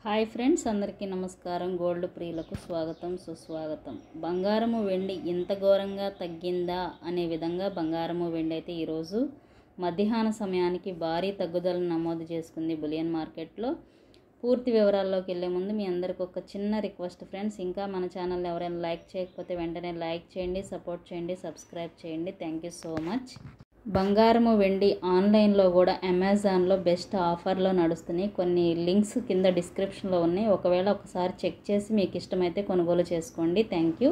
Hi friends, అందరికీ నమస్కారం. Gold ప్రియులకు స్వాగతం, సుస్వాగతం. బంగారము వెండి ఇంత ఘోరంగా తగ్గిందా అనే విధంగా బంగారము వెండి అయితే ఈరోజు మధ్యాహ్న సమయానికి భారీ తగ్గుదలను నమోదు చేసుకుంది బులియన్ మార్కెట్లో. పూర్తి వివరాల్లోకి వెళ్ళే ముందు మీ అందరికి ఒక చిన్న రిక్వెస్ట్ ఫ్రెండ్స్, ఇంకా మన ఛానల్ ఎవరైనా లైక్ చేయకపోతే వెంటనే లైక్ చేయండి, సపోర్ట్ చేయండి, సబ్స్క్రైబ్ చేయండి. Thank you so much. బంగారము వెండి ఆన్లైన్లో కూడా అమెజాన్లో బెస్ట్ ఆఫర్లో నడుస్తున్నాయి. కొన్ని లింక్స్ కింద డిస్క్రిప్షన్లో ఉన్నాయి. ఒకవేళ ఒకసారి చెక్ చేసి మీకు ఇష్టమైతే కొనుగోలు చేసుకోండి. Thank you.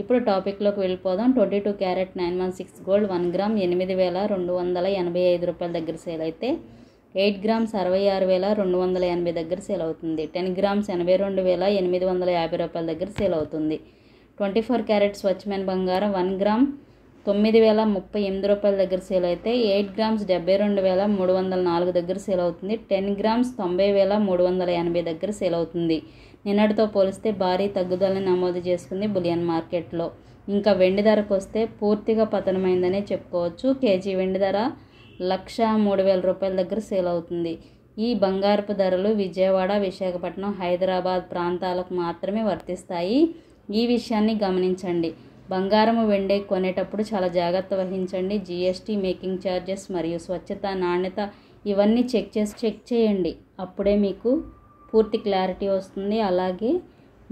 ఇప్పుడు టాపిక్లోకి వెళ్ళిపోదాం. 22 క్యారెట్ 916 గోల్డ్ 1 గ్రామ్ 8,285 రూపాయల దగ్గర సేల్ అయితే 8 గ్రామ్స్ 66,280 దగ్గర సేల్ అవుతుంది. 10 గ్రామ్స్ 82,850 రూపాయల దగ్గర సేల్ అవుతుంది. 24 క్యారెట్ స్వచ్ఛమైన బంగారం 1 గ్రామ్ 9,038 రూపాయల దగ్గర సేల్ అయితే 8 గ్రామ్స్ 72,304 దగ్గర సేల్ అవుతుంది. 10 గ్రామ్స్ 90,380 దగ్గర సేల్ అవుతుంది. నిన్నటితో పోలిస్తే భారీ తగ్గుదలని నమోదు చేసుకుంది బులియన్ మార్కెట్లో. ఇంకా వెండి ధరకు వస్తే పూర్తిగా పతనమైందనే చెప్పుకోవచ్చు. కేజీ వెండి ధర 1,03,000 రూపాయల దగ్గర సేల్ అవుతుంది. ఈ బంగారపు ధరలు విజయవాడ, విశాఖపట్నం, హైదరాబాద్ ప్రాంతాలకు మాత్రమే వర్తిస్తాయి. ఈ విషయాన్ని గమనించండి. బంగారము వెండి కొనేటప్పుడు చాలా జాగ్రత్త వహించండి. జీఎస్టీ, మేకింగ్ ఛార్జెస్ మరియు స్వచ్ఛత, నాణ్యత ఇవన్నీ చెక్ చేయండి. అప్పుడే మీకు పూర్తి క్లారిటీ వస్తుంది. అలాగే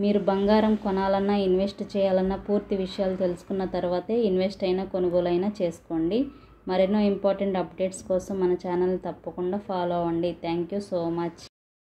మీరు బంగారం కొనాలన్నా, ఇన్వెస్ట్ చేయాలన్నా పూర్తి విషయాలు తెలుసుకున్న తర్వాతే ఇన్వెస్ట్ అయినా, కొనుగోలు అయినా చేసుకోండి. మరెన్నో ఇంపార్టెంట్ అప్డేట్స్ కోసం మన ఛానల్ తప్పకుండా ఫాలో అవ్వండి. Thank you so much.